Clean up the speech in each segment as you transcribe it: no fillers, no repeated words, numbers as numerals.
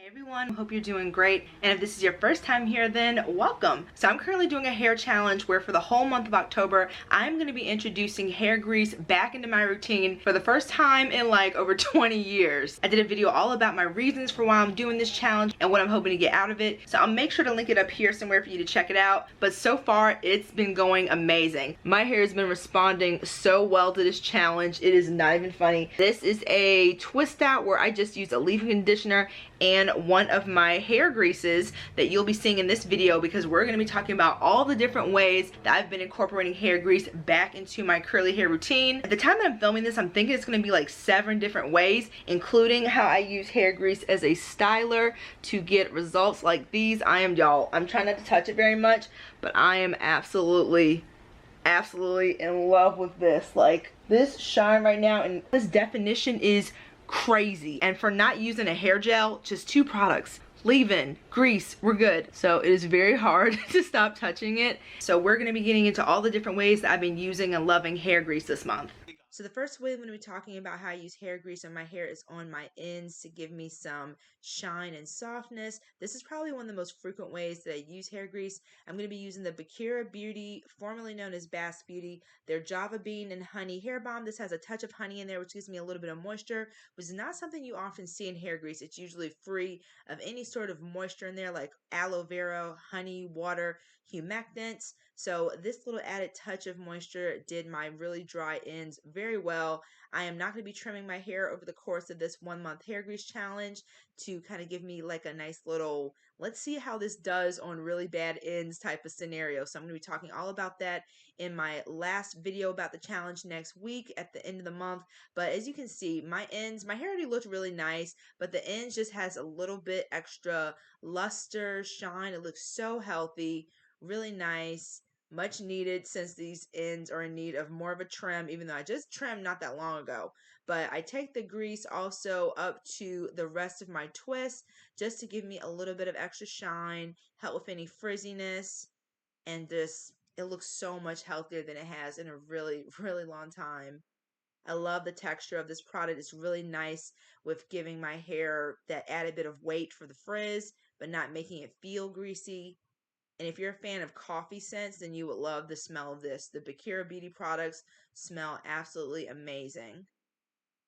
Hey everyone, hope you're doing great, and if this is your first time here, then welcome. So I'm currently doing a hair challenge where for the whole month of October I'm going to be introducing hair grease back into my routine for the first time in like over 20 years. I did a video all about my reasons for why I'm doing this challenge and what I'm hoping to get out of it, so I'll make sure to link it up here somewhere for you to check it out. But so far it's been going amazing. My hair has been responding so well to this challenge, it is not even funny. This is a twist out where I just use a leave-in conditioner and one of my hair greases that you'll be seeing in this video, because we're going to be talking about all the different ways that I've been incorporating hair grease back into my curly hair routine. At the time that I'm filming this, I'm thinking it's going to be like 7 different ways, including how I use hair grease as a styler to get results like these. I'm trying not to touch it very much, but I am absolutely in love with this. Like, this shine right now and this definition is crazy. And for not using a hair gel, just 2 products, leave-in, grease, we're good. So it is very hard to stop touching it. So we're going to be getting into all the different ways that I've been using and loving hair grease this month. So the first way I'm going to be talking about how I use hair grease on my hair is on my ends to give me some shine and softness. This is probably one of the most frequent ways that I use hair grease. I'm going to be using the Bakura Beauty, formerly known as Bass Beauty, their Java Bean and Honey Hair Balm. This has a touch of honey in there, which gives me a little bit of moisture, which is not something you often see in hair grease. It's usually free of any sort of moisture in there, like aloe vera, honey, water, humectants. So this little added touch of moisture did my really dry ends very well. I am not going to be trimming my hair over the course of this 1-month hair grease challenge to kind of give me like a nice little, let's see how this does on really bad ends type of scenario. So I'm going to be talking all about that in my last video about the challenge next week at the end of the month. But as you can see, my ends, my hair already looked really nice, but the ends just has a little bit extra luster, shine. It looks so healthy, really nice, much needed, since these ends are in need of more of a trim, even though I just trimmed not that long ago. But I take the grease also up to the rest of my twist just to give me a little bit of extra shine, help with any frizziness, and just it looks so much healthier than it has in a really long time. I love the texture of this product. It's really nice with giving my hair that added bit of weight for the frizz, but not making it feel greasy. And if you're a fan of coffee scents, then you would love the smell of this. The Bakura Beauty products smell absolutely amazing.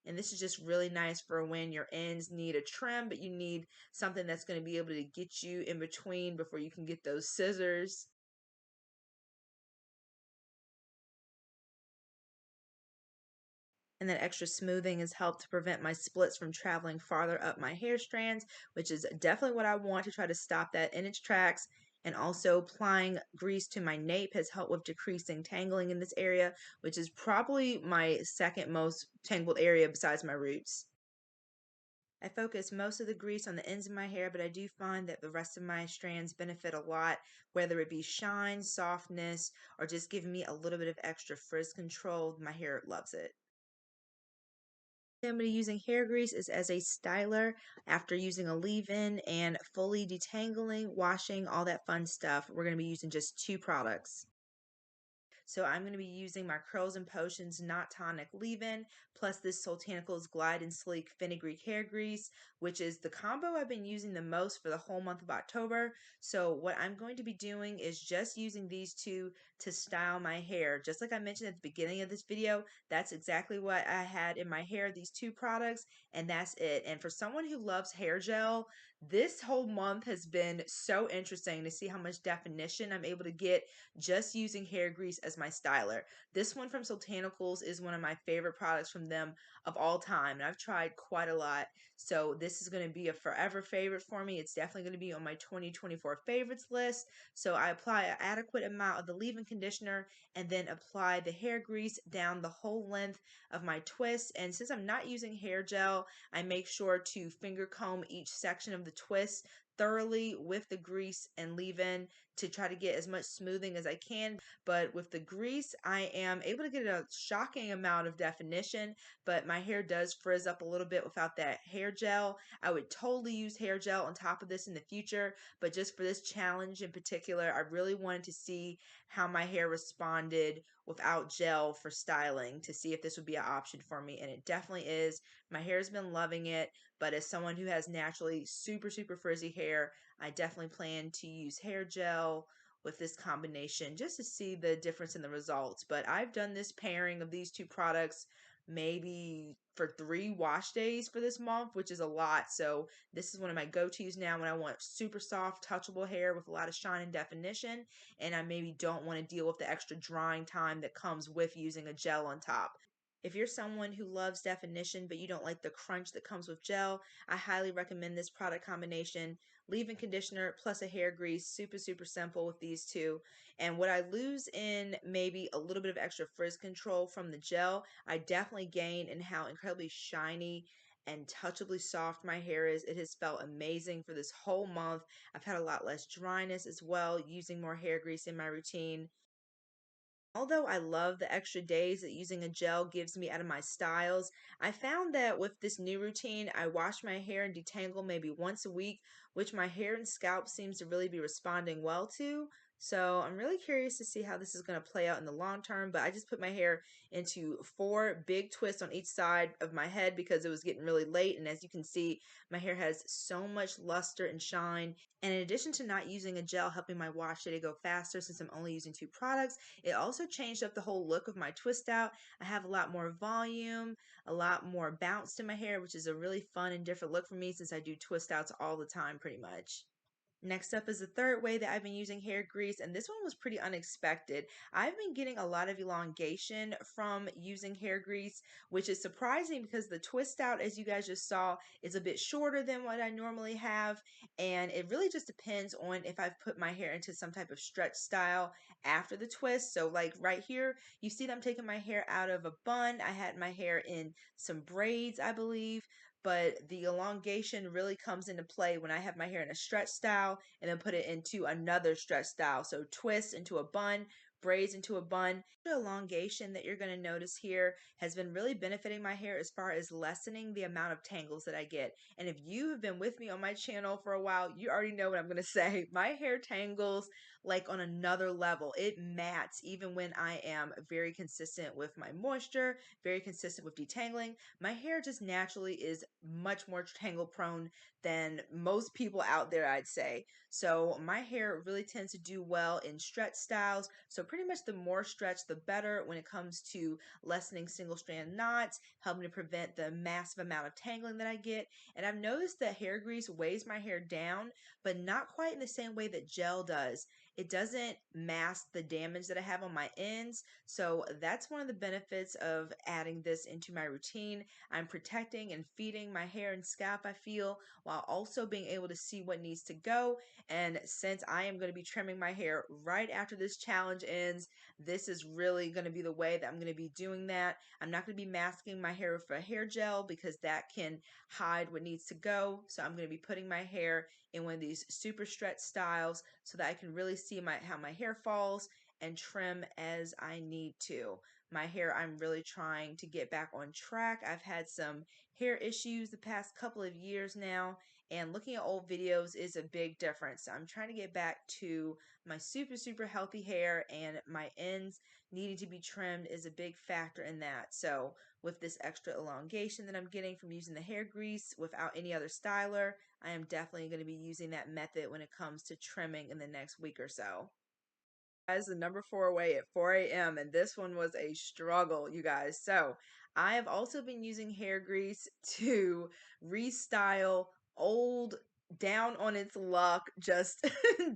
And this is just really nice for when your ends need a trim, but you need something that's going to be able to get you in between before you can get those scissors. And that extra smoothing has helped to prevent my splits from traveling farther up my hair strands, which is definitely what I want to try to stop that in its tracks. And also applying grease to my nape has helped with decreasing tangling in this area, which is probably my second most tangled area besides my roots. I focus most of the grease on the ends of my hair, but I do find that the rest of my strands benefit a lot, whether it be shine, softness, or just giving me a little bit of extra frizz control. My hair loves it. I'm going to be using hair grease is as a styler after using a leave-in and fully detangling, washing, all that fun stuff. We're going to be using just 2 products. So I'm going to be using my Curls and Potions Knot Tonic Leave-In, plus this Soultanicals Glide and Sleek Fenugreek Hair Grease, which is the combo I've been using the most for the whole month of October. So what I'm going to be doing is just using these 2 to style my hair. Just like I mentioned at the beginning of this video, that's exactly what I had in my hair, these 2 products, and that's it. And for someone who loves hair gel, this whole month has been so interesting to see how much definition I'm able to get just using hair grease as my styler. This one from Soultanicals is one of my favorite products from them of all time, and I've tried quite a lot. So this is going to be a forever favorite for me. It's definitely going to be on my 2024 favorites list. So I apply an adequate amount of the leave-in conditioner and then apply the hair grease down the whole length of my twist. And since I'm not using hair gel, I make sure to finger comb each section of the twist thoroughly with the grease and leave-in to try to get as much smoothing as I can. But with the grease, I am able to get a shocking amount of definition, but my my hair does frizz up a little bit without that hair gel. I would totally use hair gel on top of this in the future, but just for this challenge in particular, I really wanted to see how my hair responded without gel for styling, to see if this would be an option for me, and it definitely is. My hair has been loving it, but as someone who has naturally super frizzy hair, I definitely plan to use hair gel with this combination just to see the difference in the results. But I've done this pairing of these two products maybe for 3 wash days for this month, which is a lot. So this is one of my go-tos now when I want super soft, touchable hair with a lot of shine and definition, and I maybe don't want to deal with the extra drying time that comes with using a gel on top. If you're someone who loves definition but you don't like the crunch that comes with gel, I highly recommend this product combination. Leave-in conditioner plus a hair grease, super simple with these two. And what I lose in maybe a little bit of extra frizz control from the gel, I definitely gain in how incredibly shiny and touchably soft my hair is. It has felt amazing for this whole month. I've had a lot less dryness as well using more hair grease in my routine. Although I love the extra days that using a gel gives me out of my styles, I found that with this new routine, I wash my hair and detangle maybe once a week, which my hair and scalp seems to really be responding well to. So I'm really curious to see how this is going to play out in the long term, but I just put my hair into 4 big twists on each side of my head because it was getting really late. And as you can see, my hair has so much luster and shine. And in addition to not using a gel helping my wash day to go faster since I'm only using 2 products, it also changed up the whole look of my twist out. I have a lot more volume, a lot more bounce to my hair, which is a really fun and different look for me since I do twist outs all the time pretty much. Next up is the third way that I've been using hair grease, and this one was pretty unexpected. I've been getting a lot of elongation from using hair grease, which is surprising because the twist out, as you guys just saw, is a bit shorter than what I normally have, and it really just depends on if I've put my hair into some type of stretch style after the twist. So like right here, you see that I'm taking my hair out of a bun. I had my hair in some braids, I believe, but the elongation really comes into play when I have my hair in a stretch style and then put it into another stretch style. So twist into a bun, braids into a bun. The elongation that you're going to notice here has been really benefiting my hair as far as lessening the amount of tangles that I get. And if you have been with me on my channel for a while, you already know what I'm going to say. My hair tangles like on another level. It mats even when I am very consistent with my moisture, very consistent with detangling. My hair just naturally is much more tangle prone than most people out there, I'd say. So my hair really tends to do well in stretch styles. So pretty much the more stretch, the better when it comes to lessening single strand knots, helping to prevent the massive amount of tangling that I get. And I've noticed that hair grease weighs my hair down, but not quite in the same way that gel does. It doesn't mask the damage that I have on my ends. So that's one of the benefits of adding this into my routine. I'm protecting and feeding my hair and scalp, I feel, while also being able to see what needs to go. And since I am going to be trimming my hair right after this challenge ends, this is really going to be the way that I'm going to be doing that. I'm not going to be masking my hair with a hair gel because that can hide what needs to go. So I'm going to be putting my hair in one of these super stretch styles so that I can really see how my hair falls and trim as I need to. My hair, I'm really trying to get back on track. I've had some hair issues the past couple of years now, and looking at old videos is a big difference. I'm trying to get back to my super healthy hair, and my ends needing to be trimmed is a big factor in that. So with this extra elongation that I'm getting from using the hair grease without any other styler, I am definitely going to be using that method when it comes to trimming in the next week or so. Guys, the number 4 way at 4 a.m. and this one was a struggle, you guys. So I have also been using hair grease to restyle old, down on its luck, just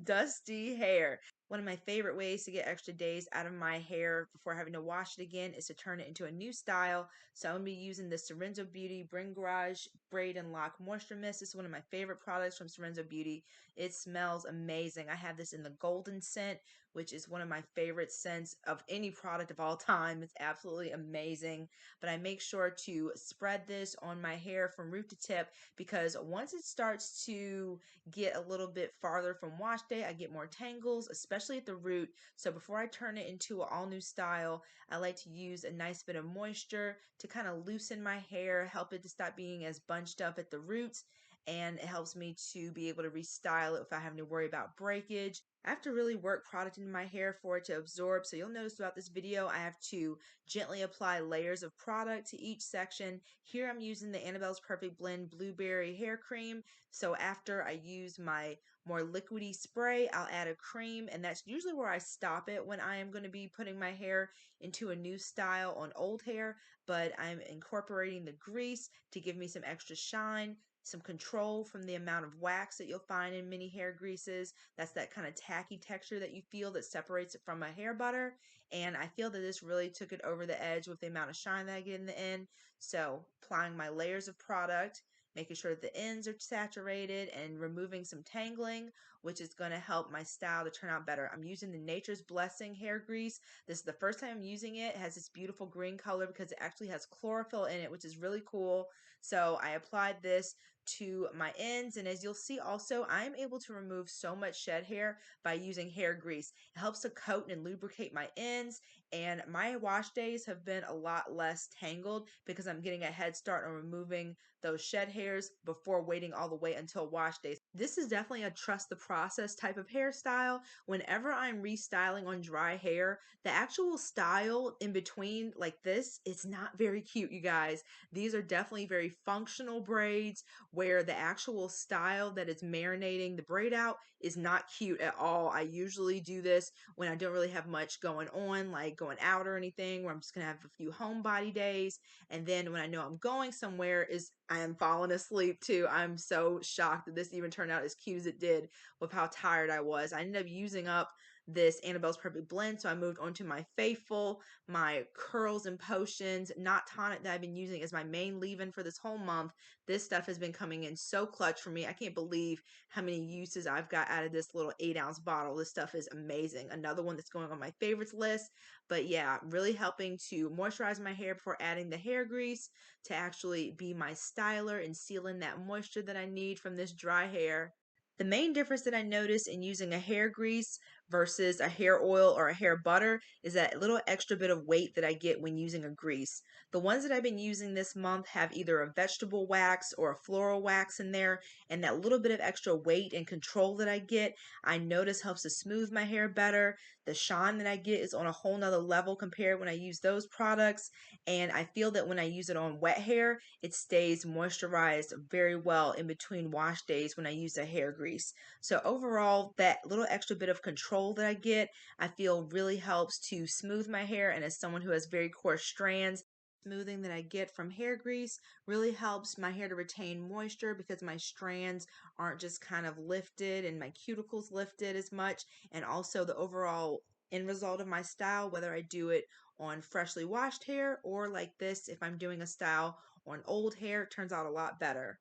dusty hair. One of my favorite ways to get extra days out of my hair before having to wash it again is to turn it into a new style. So I'm going to be using the Sorenzo Beauty Bring Garage Braid and Lock Moisture Mist. This is one of my favorite products from Sorenzo Beauty. It smells amazing. I have this in the golden scent, which is one of my favorite scents of any product of all time. It's absolutely amazing. But I make sure to spread this on my hair from root to tip because once it starts to get a little bit farther from wash day, I get more tangles, especially especially at the root. So before I turn it into an all new style, I like to use a nice bit of moisture to kind of loosen my hair, help it to stop being as bunched up at the roots, and it helps me to be able to restyle it without having to worry about breakage. I have to really work product into my hair for it to absorb. So you'll notice throughout this video, I have to gently apply layers of product to each section. Here I'm using the Annabelle's Perfect Blend Blueberry Hair Cream. So after I use my more liquidy spray, I'll add a cream, and that's usually where I stop it when I am going to be putting my hair into a new style on old hair, but I'm incorporating the grease to give me some extra shine, some control from the amount of wax that you'll find in many hair greases. That's that kind of tacky texture that you feel that separates it from a hair butter. And I feel that this really took it over the edge with the amount of shine that I get in the end. So applying my layers of product, making sure that the ends are saturated, and removing some tangling, which is going to help my style to turn out better. I'm using the Nature's Blessing hair grease. This is the first time I'm using it. It has this beautiful green color because it actually has chlorophyll in it, which is really cool. So I applied this to my ends, and as you'll see also, I'm able to remove so much shed hair by using hair grease. It helps to coat and lubricate my ends, and my wash days have been a lot less tangled because I'm getting a head start on removing those shed hairs before waiting all the way until wash days. This is definitely a trust the process type of hairstyle. Whenever I'm restyling on dry hair, the actual style in between like this, it's not very cute, you guys. These are definitely very functional braids where the actual style that is marinating the braid out is not cute at all. I usually do this when I don't really have much going on, like going out or anything, where I'm just gonna have a few homebody days. And then when I know I'm going somewhere is I am falling asleep too. I'm so shocked that this even turned out as cute as it did with how tired I was. I ended up using up this Annabelle's Perfect Blend, so I moved on to my Faithful, my Curls and Potions, Not Tonic that I've been using as my main leave-in for this whole month. This stuff has been coming in so clutch for me. I can't believe how many uses I've got out of this little 8-ounce bottle. This stuff is amazing. Another one that's going on my favorites list. But yeah, really helping to moisturize my hair before adding the hair grease to actually be my styler and seal in that moisture that I need from this dry hair. The main difference that I notice in using a hair grease versus a hair oil or a hair butter is that little extra bit of weight that I get when using a grease. The ones that I've been using this month have either a vegetable wax or a floral wax in there, and that little bit of extra weight and control that I get, I notice helps to smooth my hair better. The shine that I get is on a whole nother level compared when I use those products, and I feel that when I use it on wet hair, it stays moisturized very well in between wash days when I use a hair grease. So overall, that little extra bit of control that I get, I feel really helps to smooth my hair. And as someone who has very coarse strands, smoothing that I get from hair grease really helps my hair to retain moisture because my strands aren't just kind of lifted and my cuticles lifted as much. And also the overall end result of my style, whether I do it on freshly washed hair or like this, if I'm doing a style on old hair, it turns out a lot better.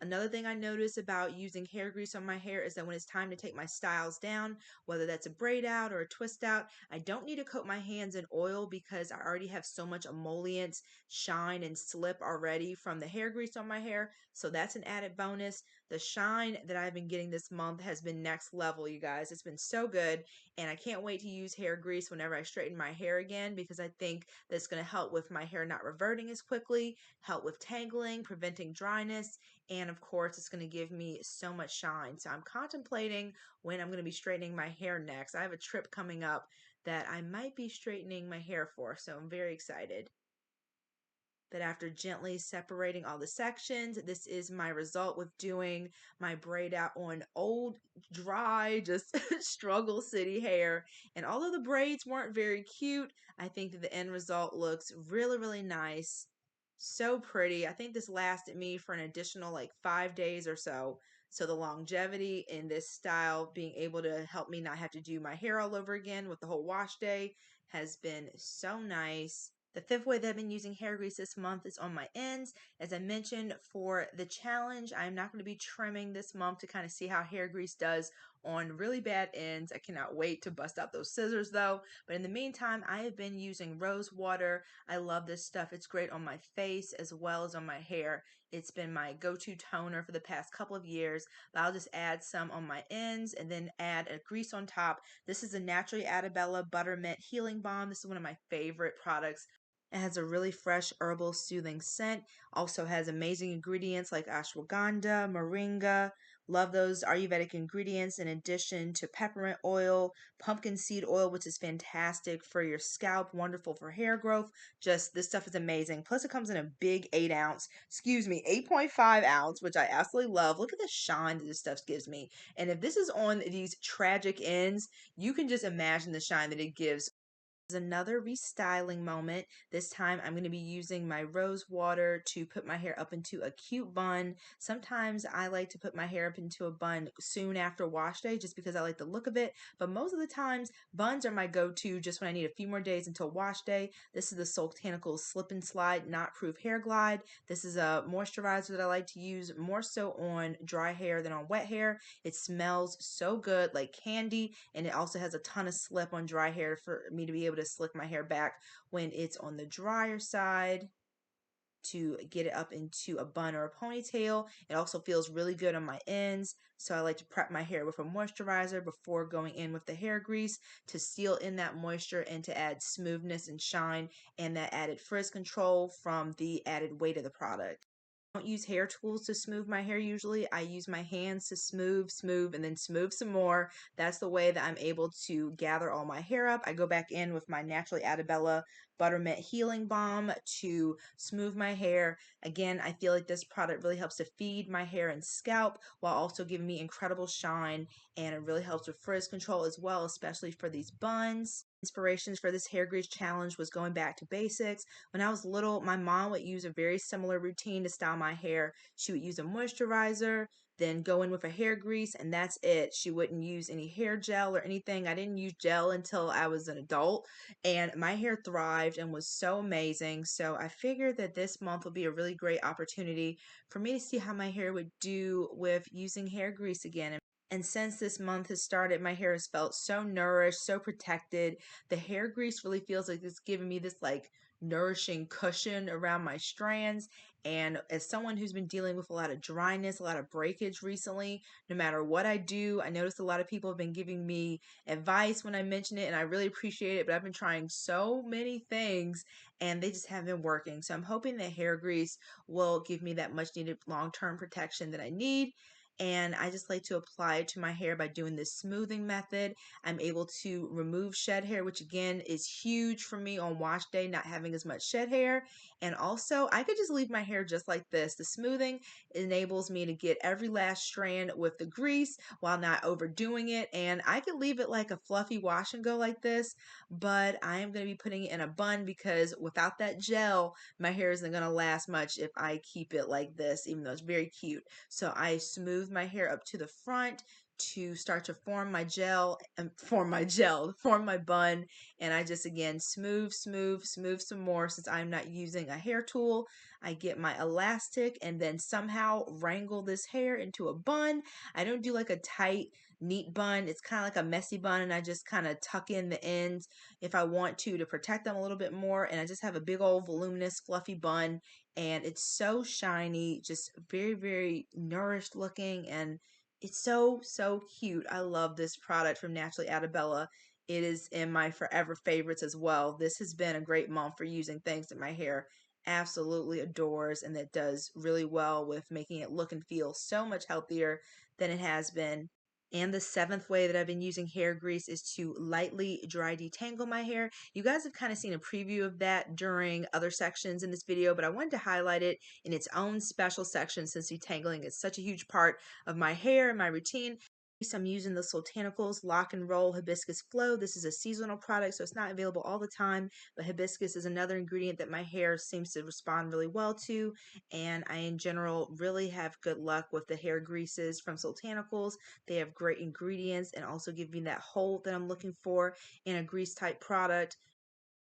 Another thing I notice about using hair grease on my hair is that when it's time to take my styles down, whether that's a braid out or a twist out, I don't need to coat my hands in oil because I already have so much emollient shine and slip already from the hair grease on my hair. So that's an added bonus. The shine that I've been getting this month has been next level, you guys. It's been so good, and I can't wait to use hair grease whenever I straighten my hair again because I think that's going to help with my hair not reverting as quickly, help with tangling, preventing dryness, and of course, it's going to give me so much shine. So I'm contemplating when I'm going to be straightening my hair next. I have a trip coming up that I might be straightening my hair for, so I'm very excited. But after gently separating all the sections, this is my result with doing my braid out on old, dry, just struggle city hair. And although the braids weren't very cute, I think that the end result looks really, really nice. So pretty. I think this lasted me for an additional like 5 days or so. So the longevity in this style, being able to help me not have to do my hair all over again with the whole wash day, has been so nice. The fifth way that I've been using hair grease this month is on my ends. As I mentioned for the challenge, I'm not going to be trimming this month to kind of see how hair grease does on really bad ends. I cannot wait to bust out those scissors though. But in the meantime, I have been using rose water. I love this stuff. It's great on my face as well as on my hair. It's been my go-to toner for the past couple of years. But I'll just add some on my ends and then add a grease on top. This is a Na-Truly Adabella Buttermint Healing Balm. This is one of my favorite products. It has a really fresh, herbal, soothing scent. Also has amazing ingredients like ashwagandha, moringa. Love those Ayurvedic ingredients in addition to peppermint oil, pumpkin seed oil, which is fantastic for your scalp, wonderful for hair growth. Just this stuff is amazing. Plus, it comes in a big 8-ounce, 8.5 ounce, which I absolutely love. Look at the shine that this stuff gives me. And if this is on these tragic ends, you can just imagine the shine that it gives. Another restyling moment. This time I'm going to be using my rose water to put my hair up into a cute bun. Sometimes I like to put my hair up into a bun soon after wash day just because I like the look of it. But most of the times buns are my go-to just when I need a few more days until wash day. This is the Softness Slip and Slide Knot Proof Hair Glide. This is a moisturizer that I like to use more so on dry hair than on wet hair. It smells so good like candy, and it also has a ton of slip on dry hair for me to be able to slick my hair back when it's on the drier side to get it up into a bun or a ponytail. It also feels really good on my ends, so I like to prep my hair with a moisturizer before going in with the hair grease to seal in that moisture and to add smoothness and shine and that added frizz control from the added weight of the product. Don't use hair tools to smooth my hair usually. I use my hands to smooth, and then smooth some more. That's the way that I'm able to gather all my hair up. I go back in with my Na-Truly Adabella Buttermint Healing Balm to smooth my hair. Again, I feel like this product really helps to feed my hair and scalp while also giving me incredible shine, and it really helps with frizz control as well, especially for these buns. Inspirations for this hair grease challenge was going back to basics. When I was little, my mom would use a very similar routine to style my hair. She would use a moisturizer, then go in with a hair grease, and that's it. She wouldn't use any hair gel or anything. I didn't use gel until I was an adult, and my hair thrived and was so amazing. So I figured that this month would be a really great opportunity for me to see how my hair would do with using hair grease again. And since this month has started, my hair has felt so nourished, so protected. The hair grease really feels like it's giving me this like nourishing cushion around my strands. And as someone who's been dealing with a lot of dryness, a lot of breakage recently, no matter what I do, I noticed a lot of people have been giving me advice when I mention it, and I really appreciate it. But I've been trying so many things and they just haven't been working. So I'm hoping that hair grease will give me that much needed long-term protection that I need. And I just like to apply it to my hair by doing this smoothing method. I'm able to remove shed hair, which again is huge for me on wash day, not having as much shed hair. And also, I could just leave my hair just like this. The smoothing enables me to get every last strand with the grease while not overdoing it. And I could leave it like a fluffy wash and go like this, but I am going to be putting it in a bun because without that gel, my hair isn't going to last much if I keep it like this, even though it's very cute. So I smooth my hair up to the front to start to form my gel and form my bun. And I just again smooth some more. Since I'm not using a hair tool, I get my elastic and then somehow wrangle this hair into a bun. I don't do like a tight, neat bun. It's kind of like a messy bun, and I just kind of tuck in the ends if I want to protect them a little bit more. And I just have a big old voluminous fluffy bun, and it's so shiny, just very nourished looking, and it's so cute. I love this product from Na-Truly Adabella. It is in my forever favorites as well. This has been a great month for using things that my hair absolutely adores, and that does really well with making it look and feel so much healthier than it has been. And the seventh way that I've been using hair grease is to lightly dry detangle my hair. You guys have kind of seen a preview of that during other sections in this video, but I wanted to highlight it in its own special section since detangling is such a huge part of my hair and my routine. I'm using the Softness Lock and Roll Hibiscus Flow. This is a seasonal product, so it's not available all the time, but hibiscus is another ingredient that my hair seems to respond really well to, and I in general really have good luck with the hair greases from Softness. They have great ingredients and also give me that hold that I'm looking for in a grease type product.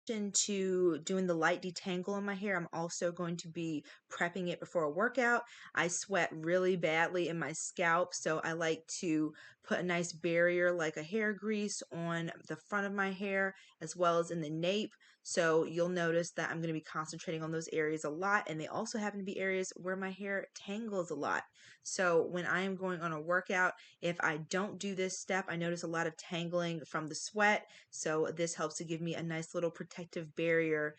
To doing the light detangle in my hair, I'm also going to be prepping it before a workout. I sweat really badly in my scalp, so I like to put a nice barrier like a hair grease on the front of my hair as well as in the nape. So you'll notice that I'm going to be concentrating on those areas a lot, and they also happen to be areas where my hair tangles a lot. So when I am going on a workout, if I don't do this step, I notice a lot of tangling from the sweat. So this helps to give me a nice little protective barrier.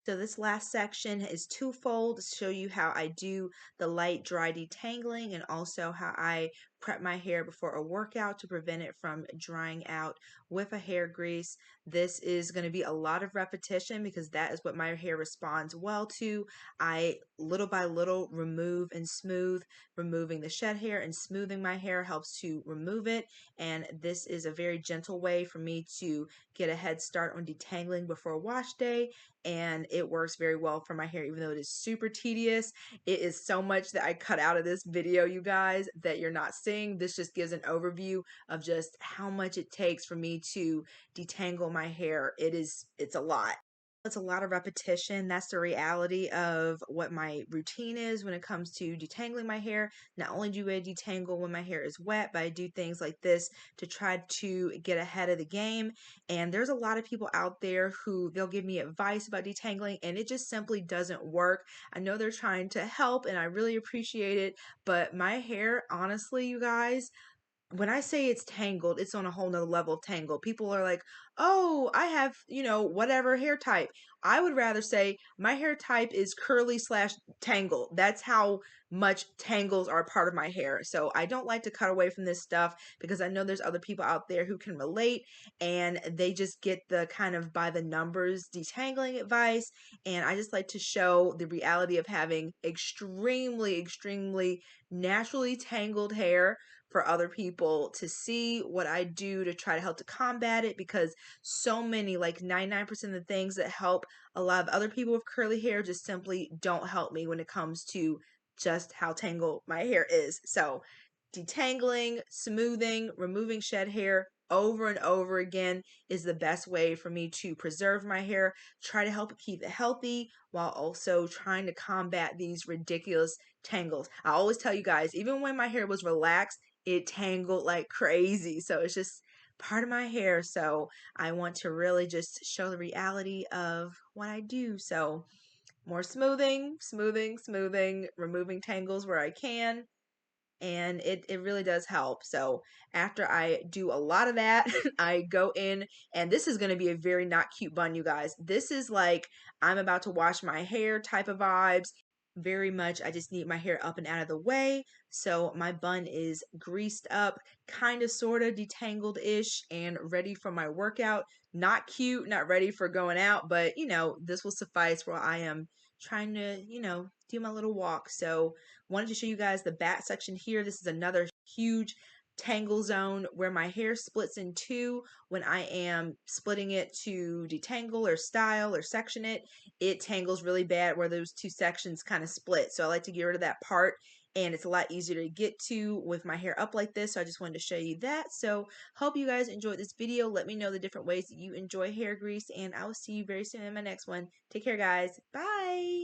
So this last section is twofold to show you how I do the light dry detangling and also how I prep my hair before a workout to prevent it from drying out with a hair grease. This is going to be a lot of repetition because that is what my hair responds well to. I little by little remove and smooth. Removing the shed hair and smoothing my hair helps to remove it, and this is a very gentle way for me to get a head start on detangling before wash day, and it works very well for my hair even though it is super tedious. It is so much that I cut out of this video, you guys, that you're not seeing. This just gives an overview of just how much it takes for me to detangle my hair. It's a lot. It's a lot of repetition. That's the reality of what my routine is when it comes to detangling my hair. Not only do I detangle when my hair is wet, but I do things like this to try to get ahead of the game. And there's a lot of people out there who they'll give me advice about detangling and it just simply doesn't work. I know they're trying to help and I really appreciate it, but my hair, honestly, you guys, when I say it's tangled, it's on a whole nother level of tangled. People are like, oh, I have, whatever hair type. I would rather say my hair type is curly slash tangled. That's how much tangles are part of my hair. So I don't like to cut away from this stuff because I know there's other people out there who can relate and they just get the kind of by the numbers detangling advice. And I just like to show the reality of having extremely, extremely naturally tangled hair for other people to see what I do to try to help to combat it, because so many, like 99% of the things that help a lot of other people with curly hair just simply don't help me when it comes to just how tangled my hair is. So detangling, smoothing, removing shed hair over and over again is the best way for me to preserve my hair, try to help keep it healthy while also trying to combat these ridiculous tangles. I always tell you guys, even when my hair was relaxed, it tangled like crazy. So it's just part of my hair. So I want to really just show the reality of what I do. So more smoothing, smoothing, smoothing, removing tangles where I can, and it really does help. So after I do a lot of that, I go in, and this is going to be a very not cute bun, you guys. This is like I'm about to wash my hair type of vibes. Very much I just need my hair up and out of the way. So my bun is greased up, kind of sort of detangled ish, and ready for my workout. Not cute, not ready for going out, but this will suffice while I am trying to do my little walk. So wanted to show you guys the back section here. This is another huge tangle zone where my hair splits in two when I am splitting it to detangle or style or section it. It tangles really bad where those two sections kind of split. So I like to get rid of that part, and it's a lot easier to get to with my hair up like this. So I just wanted to show you that. So hope you guys enjoyed this video. Let me know the different ways that you enjoy hair grease, and I will see you very soon in my next one. Take care, guys. Bye.